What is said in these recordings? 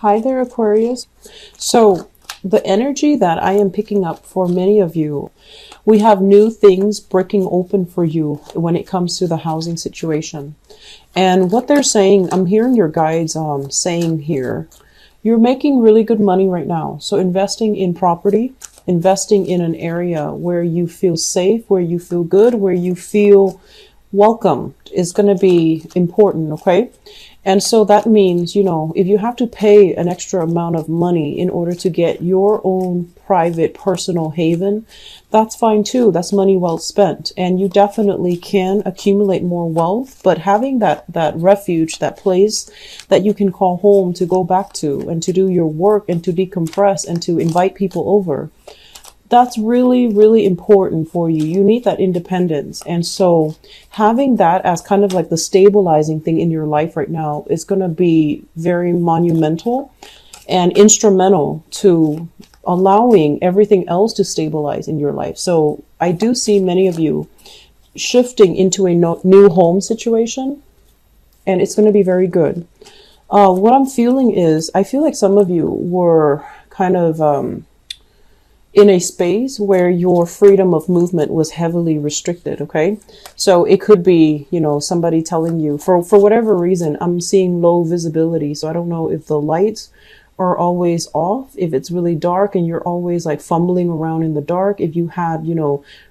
Hi there, Aquarius. So, the energy that I am picking up for many of you, we have new things breaking open for you when it comes to the housing situation. And what they're saying, I'm hearing your guides saying here, you're making really good money right now. So, investing in property, investing in an area where you feel safe, where you feel good, where you feel welcome is going to be important, okay? And so that means, if you have to pay an extra amount of money in order to get your own private personal haven, that's fine too. That's money well spent. And you definitely can accumulate more wealth, but having that refuge, that place that you can call home to go back to and to do your work and to decompress and to invite people over, that's really, really important for you. You need that independence. And so having that as kind of like the stabilizing thing in your life right now is going to be very monumental and instrumental to allowing everything else to stabilize in your life. So I do see many of you shifting into a new home situation, and it's going to be very good. What I'm feeling is, I feel like some of you were kind of in a space where your freedom of movement was heavily restricted, okay? So it could be, somebody telling you, for whatever reason, I'm seeing low visibility. So I don't know if the lights are always off, if it's really dark and you're always like fumbling around in the dark, if you had,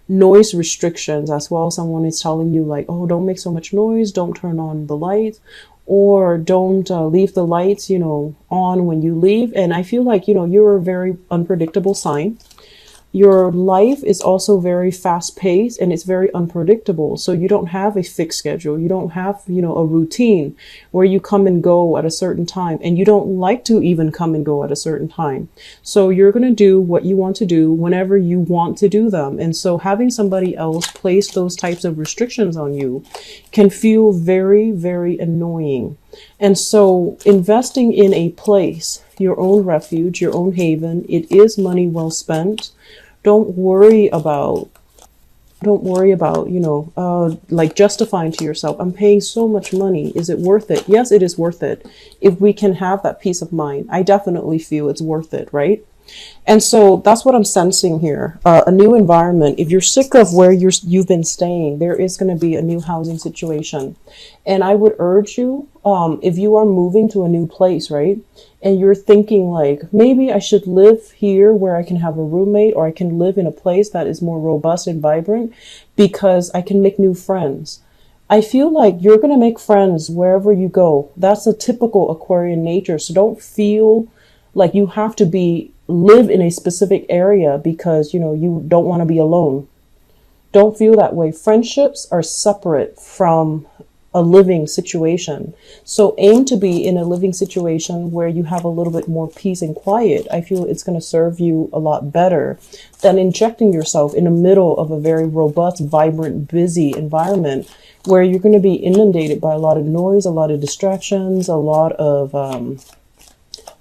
noise restrictions as well. Someone is telling you like, oh, don't make so much noise, don't turn on the lights, or don't leave the lights, on when you leave. And I feel like, you're a very unpredictable sign. Your life is also very fast paced and it's very unpredictable. So you don't have a fixed schedule. You don't have, a routine where you come and go at a certain time, and you don't like to even come and go at a certain time. So you're going to do what you want to do whenever you want to do them. And so having somebody else place those types of restrictions on you can feel very, very annoying. And so investing in a place, your own refuge, your own haven, it is money well spent. Don't worry about, like justifying to yourself, I'm paying so much money. Is it worth it? Yes, it is worth it. If we can have that peace of mind, I definitely feel it's worth it, right? And so that's what I'm sensing here. A new environment. If you're sick of where you've been staying, there is going to be a new housing situation. And I would urge you, if you are moving to a new place, right? And you're thinking like, maybe I should live here where I can have a roommate, or I can live in a place that is more robust and vibrant because I can make new friends. I feel like you're going to make friends wherever you go. That's a typical Aquarian nature. So don't feel like you have to live in a specific area because, you don't want to be alone. Don't feel that way. Friendships are separate from a living situation. So aim to be in a living situation where you have a little bit more peace and quiet. I feel it's going to serve you a lot better than injecting yourself in the middle of a very robust, vibrant, busy environment where you're going to be inundated by a lot of noise, a lot of distractions, a lot of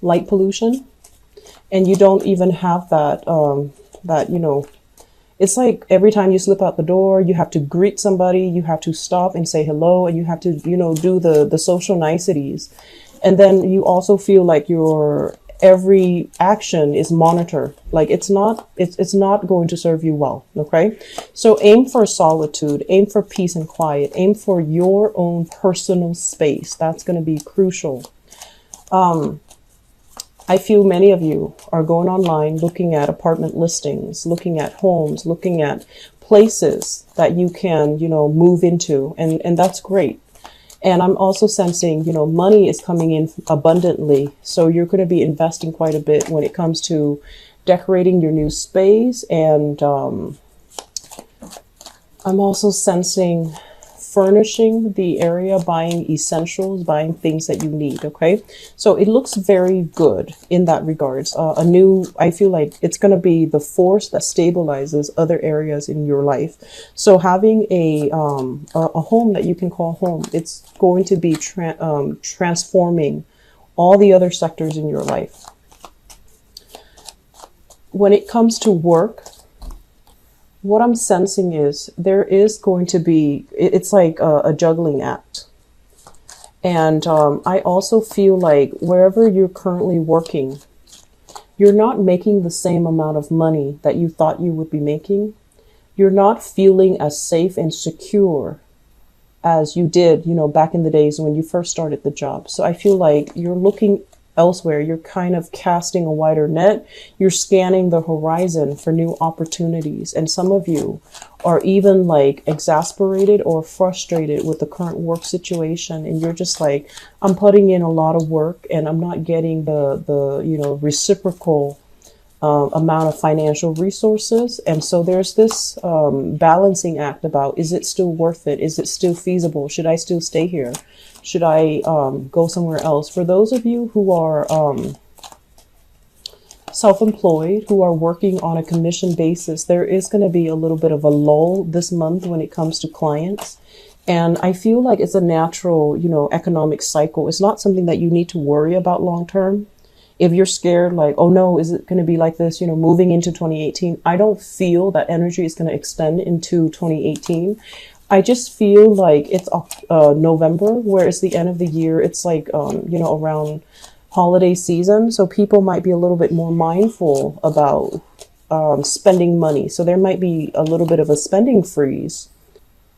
light pollution. And you don't even have that, it's like every time you slip out the door, you have to greet somebody, you have to stop and say hello, and you have to, do the social niceties. And then you also feel like your every action is monitored. Like it's not going to serve you well. Okay. So aim for solitude, aim for peace and quiet, aim for your own personal space. That's going to be crucial. I feel many of you are going online, looking at apartment listings, looking at homes, looking at places that you can, move into. And that's great. And I'm also sensing, money is coming in abundantly. So you're going to be investing quite a bit when it comes to decorating your new space. And I'm also sensing furnishing the area, buying essentials, buying things that you need. Okay. So it looks very good in that regards. I feel like it's going to be the force that stabilizes other areas in your life. So having a home that you can call home, it's going to be transforming all the other sectors in your life. When it comes to work, what I'm sensing is there is going to be, it's like a juggling act. And I also feel like wherever you're currently working, you're not making the same amount of money that you thought you would be making. You're not feeling as safe and secure as you did, back in the days when you first started the job. So I feel like you're looking elsewhere. You're kind of casting a wider net. You're scanning the horizon for new opportunities. And some of you are even like exasperated or frustrated with the current work situation. And you're just like, I'm putting in a lot of work and I'm not getting the reciprocal amount of financial resources. And so there's this balancing act about, is it still worth it? Is it still feasible? Should I still stay here? Should I go somewhere else? For those of you who are self-employed, who are working on a commission basis, there is going to be a little bit of a lull this month when it comes to clients. And I feel like it's a natural, economic cycle. It's not something that you need to worry about long term. If you're scared, like, oh no, is it going to be like this, moving into 2018? I don't feel that energy is going to extend into 2018. I just feel like it's November, where it's the end of the year. It's like, around holiday season. So people might be a little bit more mindful about spending money. So there might be a little bit of a spending freeze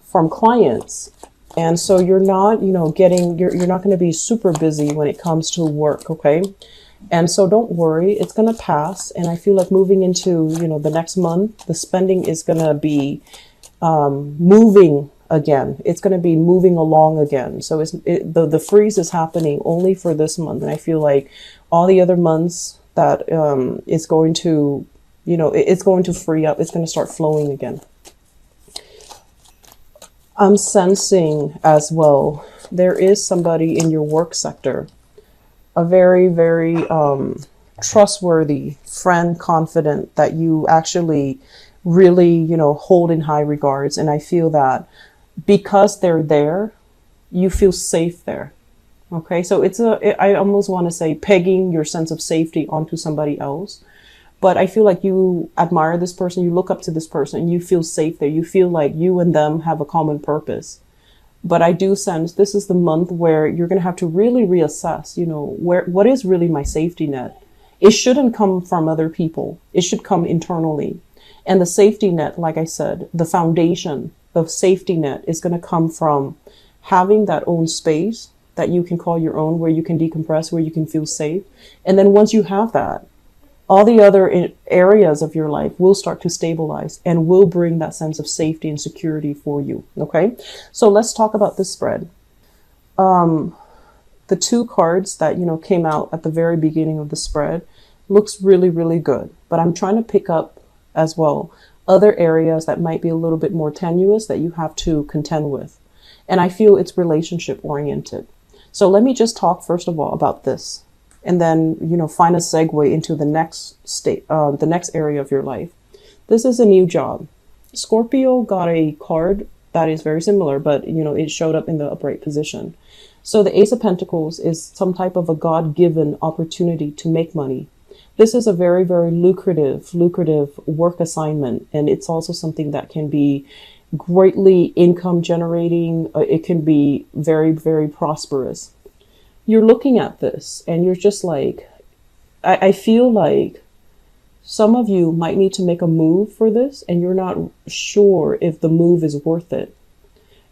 from clients. And so you're not, you're not going to be super busy when it comes to work. Okay. And so don't worry, it's going to pass. And I feel like moving into, the next month, the spending is going to be moving again. It's going to be moving along again. So the freeze is happening only for this month. And I feel like all the other months that it's going to, it's going to free up. It's going to start flowing again. I'm sensing as well, there is somebody in your work sector, a very, very trustworthy friend, confident, that you actually really, hold in high regards. And I feel that because they're there, you feel safe there. Okay, so I almost want to say pegging your sense of safety onto somebody else. But I feel like you admire this person, you look up to this person, and you feel safe there. You feel like you and them have a common purpose. But I do sense this is the month where you're going to have to really reassess, what is really my safety net? It shouldn't come from other people. It should come internally. And the safety net, like I said, the foundation of safety net is going to come from having that own space that you can call your own, where you can decompress, where you can feel safe. And then once you have that, all the other areas of your life will start to stabilize and will bring that sense of safety and security for you. Okay, so let's talk about this spread. The two cards that, came out at the very beginning of the spread looks really, really good. But I'm trying to pick up as well other areas that might be a little bit more tenuous that you have to contend with. And I feel it's relationship oriented. So let me just talk first of all about this. And then, find a segue into the next the next area of your life. This is a new job. Scorpio got a card that is very similar, but, it showed up in the upright position. So the Ace of Pentacles is some type of a God-given opportunity to make money. This is a very, very lucrative work assignment. And it's also something that can be greatly income generating. It can be very, very prosperous. You're looking at this and you're just like, I feel like some of you might need to make a move for this and you're not sure if the move is worth it.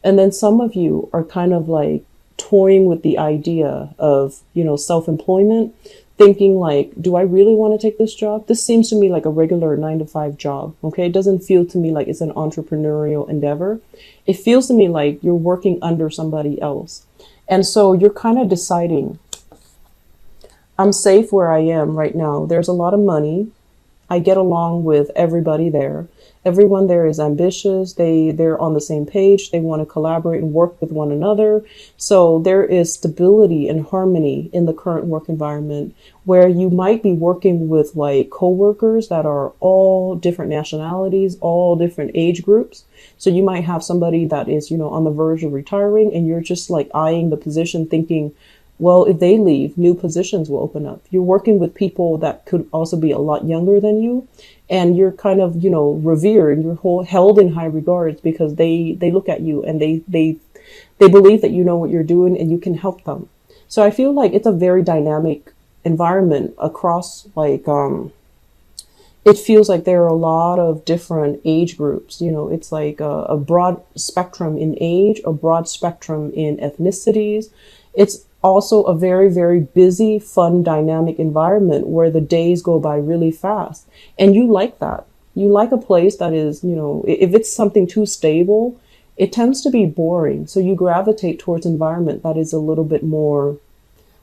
And then some of you are kind of like toying with the idea of, self-employment, thinking like, do I really want to take this job? This seems to me like a regular 9-to-5 job. Okay. It doesn't feel to me like it's an entrepreneurial endeavor. It feels to me like you're working under somebody else. And so you're kind of deciding, I'm safe where I am right now. There's a lot of money. I get along with everybody there. Everyone there is ambitious. They're on the same page. They want to collaborate and work with one another. So there is stability and harmony in the current work environment, where you might be working with like coworkers that are all different nationalities, all different age groups. So you might have somebody that is, on the verge of retiring, and you're just like eyeing the position thinking, well, if they leave, new positions will open up. You're working with people that could also be a lot younger than you. And you're kind of, revered, and you're held in high regards because they look at you and they They believe that you know what you're doing and you can help them. So I feel like it's a very dynamic environment across like it feels like there are a lot of different age groups. You know, it's like a broad spectrum in age, a broad spectrum in ethnicities. It's also a very, very busy, fun, dynamic environment where the days go by really fast. And you like that. You like a place that is, you know, if it's something too stable, it tends to be boring. So you gravitate towards environment that is a little bit more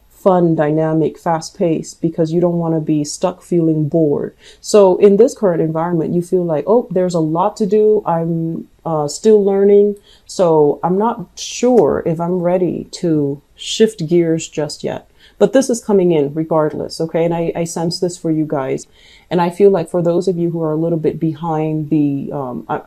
fun, dynamic, fast paced, because you don't want to be stuck feeling bored. So in this current environment, you feel like, oh, there's a lot to do. I'm still learning. So I'm not sure if I'm ready to shift gears just yet. But this is coming in regardless, okay? And I sense this for you guys. And I feel like for those of you who are a little bit behind the,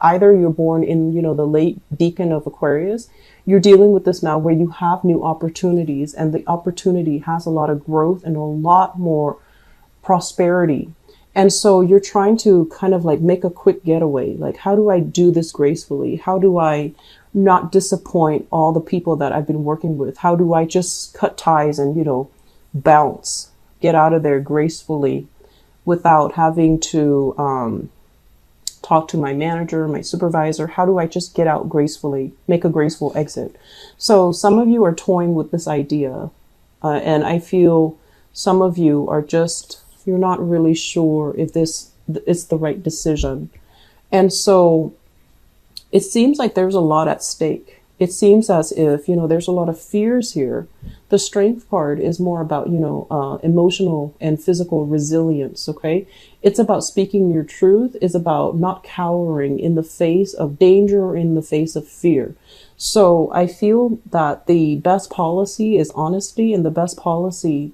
either you're born in, you know, the late decan of Aquarius, you're dealing with this now where you have new opportunities, and the opportunity has a lot of growth and a lot more prosperity. And so you're trying to kind of like make a quick getaway. Like, how do I do this gracefully? How do I not disappoint all the people that I've been working with? How do I just cut ties and, you know, bounce, get out of there gracefully without having to talk to my manager, my supervisor? How do I just get out gracefully, make a graceful exit? So some of you are toying with this idea. And I feel some of you are just, you're not really sure if this is the right decision. And so it seems like there's a lot at stake. It seems as if, you know, there's a lot of fears here. The strength part is more about, you know, emotional and physical resilience, okay? It's about speaking your truth. It's about not cowering in the face of danger or in the face of fear. So I feel that the best policy is honesty, and the best policy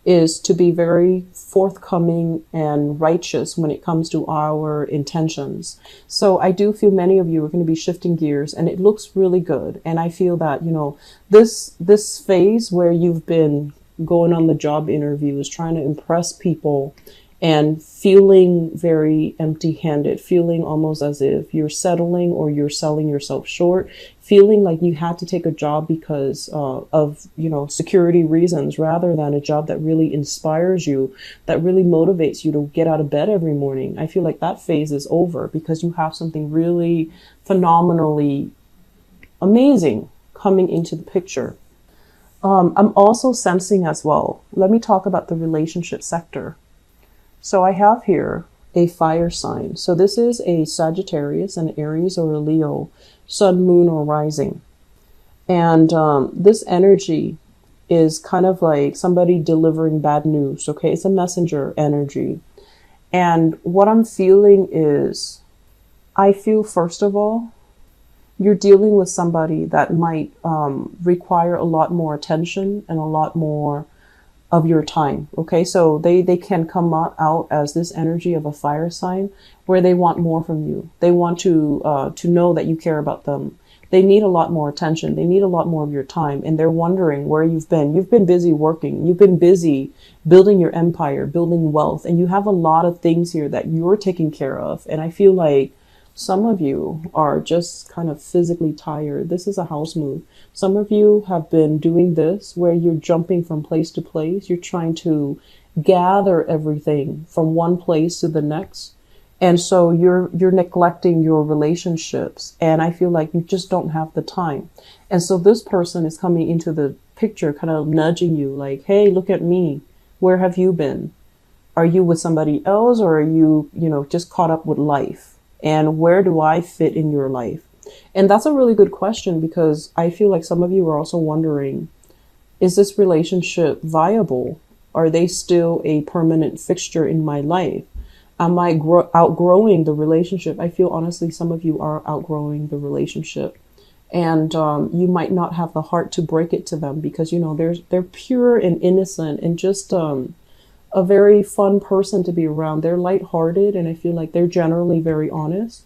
is to be very forthcoming and righteous when it comes to our intentions. So I do feel many of you are going to be shifting gears, and it looks really good. And I feel that, you know, this phase where you've been going on the job interviews, trying to impress people and feeling very empty-handed, feeling almost as if you're settling or you're selling yourself short, feeling like you had to take a job because of, you know, security reasons, rather than a job that really inspires you, that really motivates you to get out of bed every morning. I feel like that phase is over because you have something really phenomenally amazing coming into the picture. I'm also sensing as well, let me talk about the relationship sector. So I have here a fire sign. So this is a Sagittarius, an Aries, or a Leo, sun, moon, or rising. And this energy is kind of like somebody delivering bad news, okay? It's a messenger energy. And what I'm feeling is, I feel, first of all, you're dealing with somebody that might require a lot more attention and a lot more of your time. Okay, so they can come out as this energy of a fire sign where they want more from you. They want to know that you care about them. They need a lot more attention. They need a lot more of your time, and they're wondering where you've been. You've been busy working. You've been busy building your empire, building wealth, and you have a lot of things here that you're taking care of. And I feel like some of you are just kind of physically tired. This is a house move. Some of you have been doing this where you're jumping from place to place. You're trying to gather everything from one place to the next. And so you're neglecting your relationships. And I feel like you just don't have the time. And so this person is coming into the picture, kind of nudging you like, hey, look at me. Where have you been? Are you with somebody else, or are you, you know, just caught up with life? And where do I fit in your life? And that's a really good question, because I feel like some of you are also wondering, is this relationship viable? Are they still a permanent fixture in my life? Am I outgrowing the relationship? I feel honestly some of you are outgrowing the relationship. And you might not have the heart to break it to them, because, you know, they're pure and innocent and just a very fun person to be around. They're lighthearted, and I feel like they're generally very honest,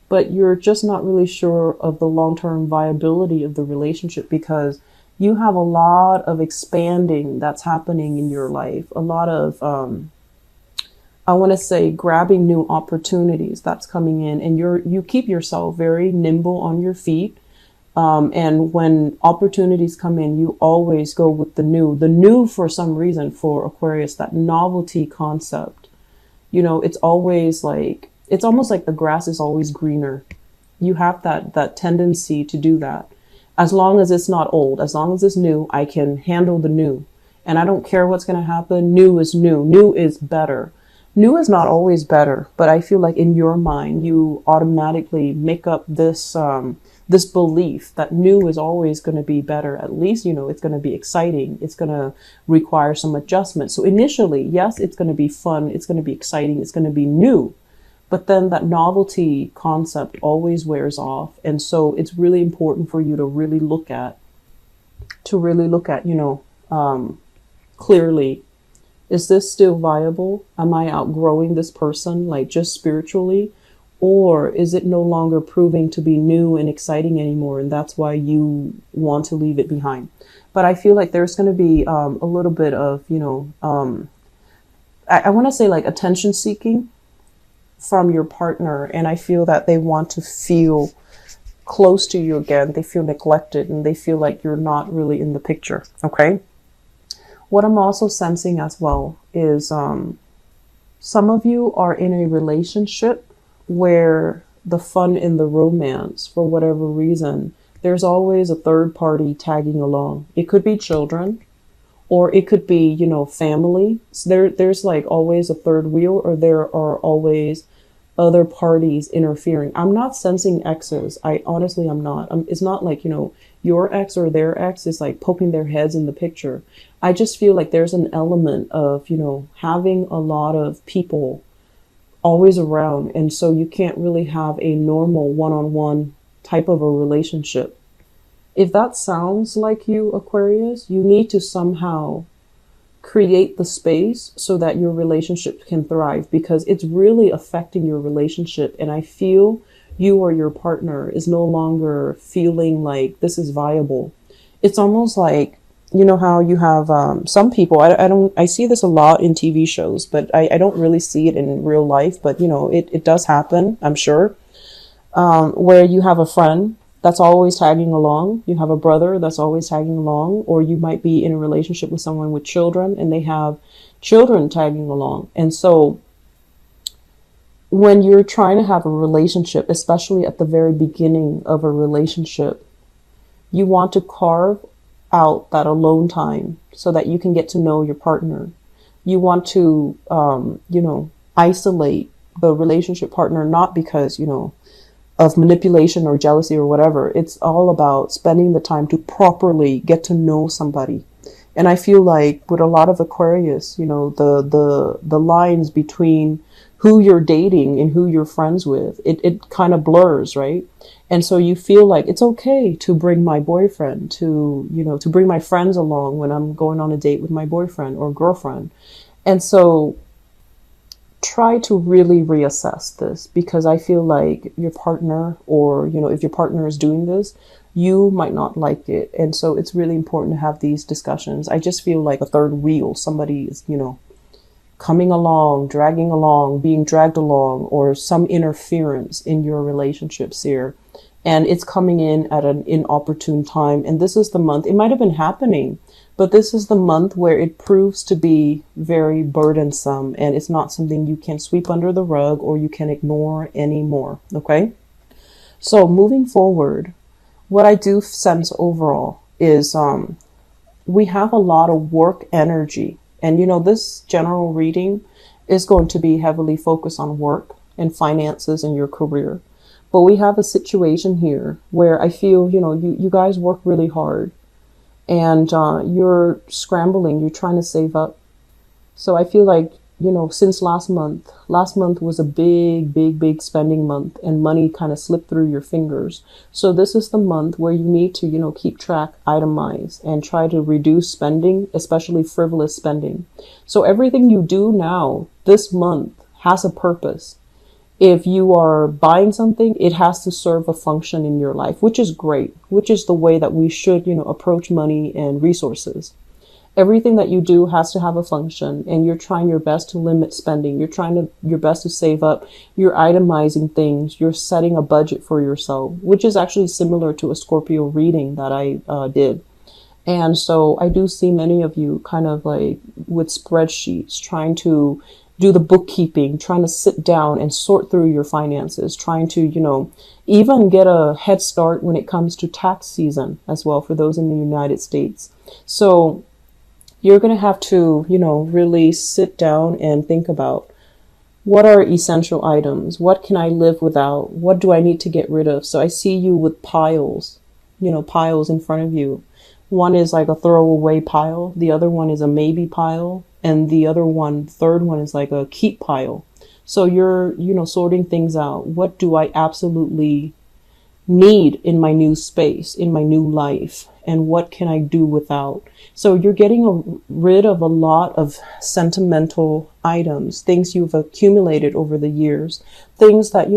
but you're just not really sure of the long-term viability of the relationship, because you have a lot of expanding that's happening in your life, a lot of, I want to say, grabbing new opportunities that's coming in, and you keep yourself very nimble on your feet. And when opportunities come in, you always go with the new. The new, for some reason, for Aquarius, that novelty concept, it's always like, it's almost like the grass is always greener. You have that tendency to do that. As long as it's not old, as long as it's new, I can handle the new. And I don't care what's going to happen. New is new. New is better. New is not always better, but I feel like in your mind, you automatically make up this belief that new is always going to be better. At least, it's going to be exciting. It's going to require some adjustment. So initially, yes, it's going to be fun. It's going to be exciting. It's going to be new. But then that novelty concept always wears off. And so it's really important for you to really look at, clearly, is this still viable? Am I outgrowing this person, like just spiritually? Or is it no longer proving to be new and exciting anymore? And that's why you want to leave it behind. But I feel like there's going to be a little bit of, I want to say like attention seeking from your partner. And I feel that they want to feel close to you again. They feel neglected and they feel like you're not really in the picture. Okay. What I'm also sensing as well is some of you are in a relationship where the fun in the romance, for whatever reason, there's always a third party tagging along. It could be children, or it could be, family. So there's like always a third wheel, or there are always other parties interfering. I'm not sensing exes. Honestly, I'm not. It's not like, your ex or their ex is like poking their heads in the picture. I just feel like there's an element of, having a lot of people always around. And so you can't really have a normal one-on-one type of a relationship. If that sounds like you, Aquarius, you need to somehow create the space so that your relationship can thrive, because it's really affecting your relationship. And I feel you or your partner is no longer feeling like this is viable. It's almost like, how you have some people, I see this a lot in TV shows, but I don't really see it in real life, but it does happen, I'm sure, where you have a friend that's always tagging along. You have a brother that's always tagging along, or you might be in a relationship with someone with children and they have children tagging along. And so when you're trying to have a relationship, especially at the very beginning of a relationship, you want to carve out that alone time so that you can get to know your partner. You want to, isolate the relationship partner, not because, of manipulation or jealousy or whatever. It's all about spending the time to properly get to know somebody. And I feel like with a lot of Aquarius, the lines between who you're dating and who you're friends with, it kind of blurs, right? And so you feel like it's okay to bring my boyfriend to bring my friends along when I'm going on a date with my boyfriend or girlfriend. And so try to really reassess this, because I feel like your partner, or, if your partner is doing this, you might not like it. And so it's really important to have these discussions. I just feel like a third wheel, somebody is, coming along, dragging along, being dragged along, or some interference in your relationships here. And it's coming in at an inopportune time. And this is the month, it might have been happening, but this is the month where it proves to be very burdensome, and it's not something you can sweep under the rug or you can ignore anymore. Okay. So moving forward, what I do sense overall is, we have a lot of work energy. And, this general reading is going to be heavily focused on work and finances and your career. But we have a situation here where I feel, you guys work really hard, and you're scrambling, you're trying to save up. So I feel like, since last month was a big spending month, and money kind of slipped through your fingers. So this is the month where you need to, keep track, itemize, and try to reduce spending, especially frivolous spending. So everything you do now this month has a purpose. If you are buying something, it has to serve a function in your life, which is great, which is the way that we should, approach money and resources. Everything that you do has to have a function, and you're trying your best to limit spending. You're trying your best to save up. You're itemizing things. You're setting a budget for yourself, which is actually similar to a Scorpio reading that I did. And so I do see many of you kind of like with spreadsheets, trying to do the bookkeeping, trying to sit down and sort through your finances, trying to, even get a head start when it comes to tax season as well for those in the United States. So you're going to have to, really sit down and think about, what are essential items? What can I live without? What do I need to get rid of? So I see you with piles, piles in front of you. One is like a throwaway pile. The other one is a maybe pile. And the third one is like a keep pile. So you're, sorting things out. What do I absolutely need in my new space, in my new life? And what can I do without? So you're getting rid of a lot of sentimental items, things you've accumulated over the years, things that,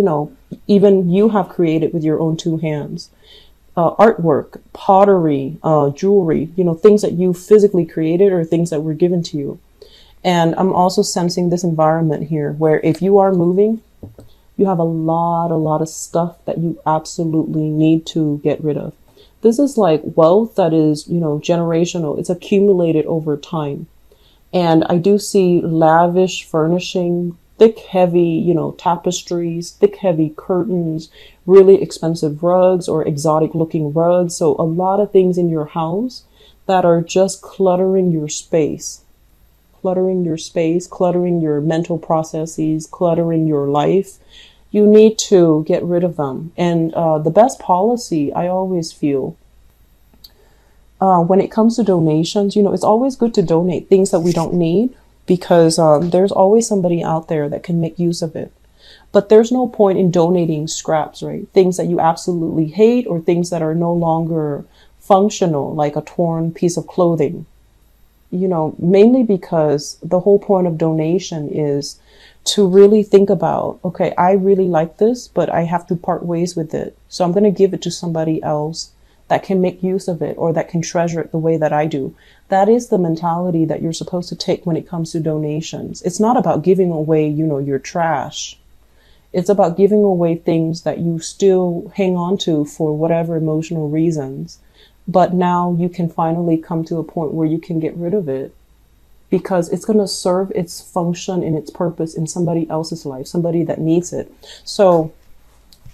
even you have created with your own two hands. Artwork, pottery, jewelry, things that you physically created or things that were given to you. And I'm also sensing this environment here where if you are moving, you have a lot of stuff that you absolutely need to get rid of. This is like wealth that is, generational. It's accumulated over time. And I do see lavish furnishing, thick, heavy, tapestries, thick, heavy curtains, really expensive rugs or exotic looking rugs. So a lot of things in your house that are just cluttering your space, cluttering your mental processes, cluttering your life. You need to get rid of them. And the best policy, I always feel, when it comes to donations, it's always good to donate things that we don't need, because there's always somebody out there that can make use of it. But there's no point in donating scraps, right? Things that you absolutely hate or things that are no longer functional, like a torn piece of clothing. Mainly because the whole point of donation is to really think about, okay, I really like this, but I have to part ways with it. So I'm going to give it to somebody else that can make use of it or that can treasure it the way that I do. That is the mentality that you're supposed to take when it comes to donations. It's not about giving away, your trash. It's about giving away things that you still hang on to for whatever emotional reasons. But now you can finally come to a point where you can get rid of it, because it's going to serve its function and its purpose in somebody else's life, somebody that needs it. So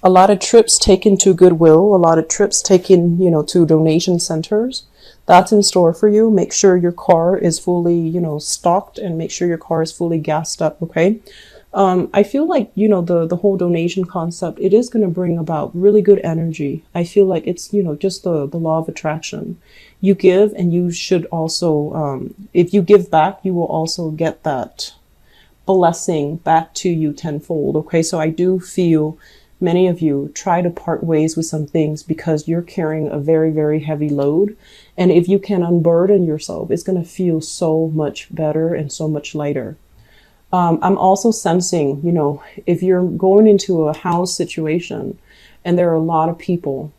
a lot of trips taken to Goodwill, a lot of trips taken, to donation centers. That's in store for you. Make sure your car is fully, stocked, and make sure your car is fully gassed up. Okay. I feel like, the whole donation concept, it is going to bring about really good energy. I feel like it's, just the law of attraction. You give, and you should also, if you give back, you will also get that blessing back to you tenfold. Okay. So I do feel many of you try to part ways with some things because you're carrying a very, very heavy load. And if you can unburden yourself, it's going to feel so much better and so much lighter. I'm also sensing, if you're going into a house situation and there are a lot of people,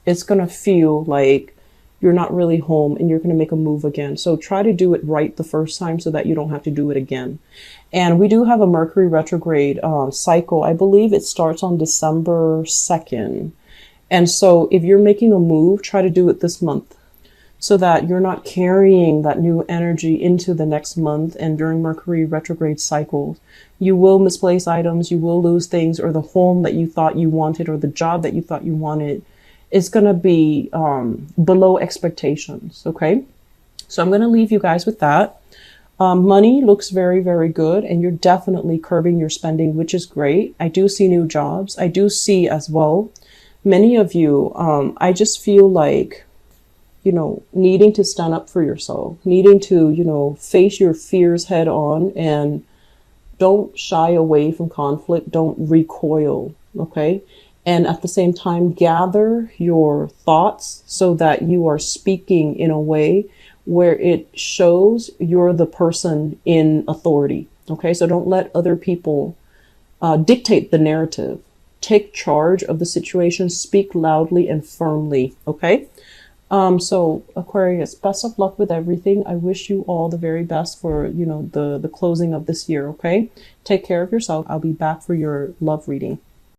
it's going to feel like you're not really home and you're going to make a move again. So try to do it right the first time so that you don't have to do it again. And we do have a Mercury retrograde cycle. I believe it starts on December 2nd. And so if you're making a move, try to do it this month, so that you're not carrying that new energy into the next month. And during Mercury retrograde cycles, you will misplace items, you will lose things, or the home that you thought you wanted or the job that you thought you wanted is going to be below expectations. Okay. So I'm going to leave you guys with that. Money looks very, very good, and you're definitely curbing your spending, which is great. I do see new jobs. I do see as well, many of you, I just feel like, needing to stand up for yourself, needing to, face your fears head on, and don't shy away from conflict. Don't recoil. Okay. And at the same time, gather your thoughts so that you are speaking in a way where it shows you're the person in authority. Okay. So don't let other people dictate the narrative. Take charge of the situation. Speak loudly and firmly. Okay. So Aquarius, best of luck with everything. I wish you all the very best for, the closing of this year, okay? Take care of yourself. I'll be back for your love reading.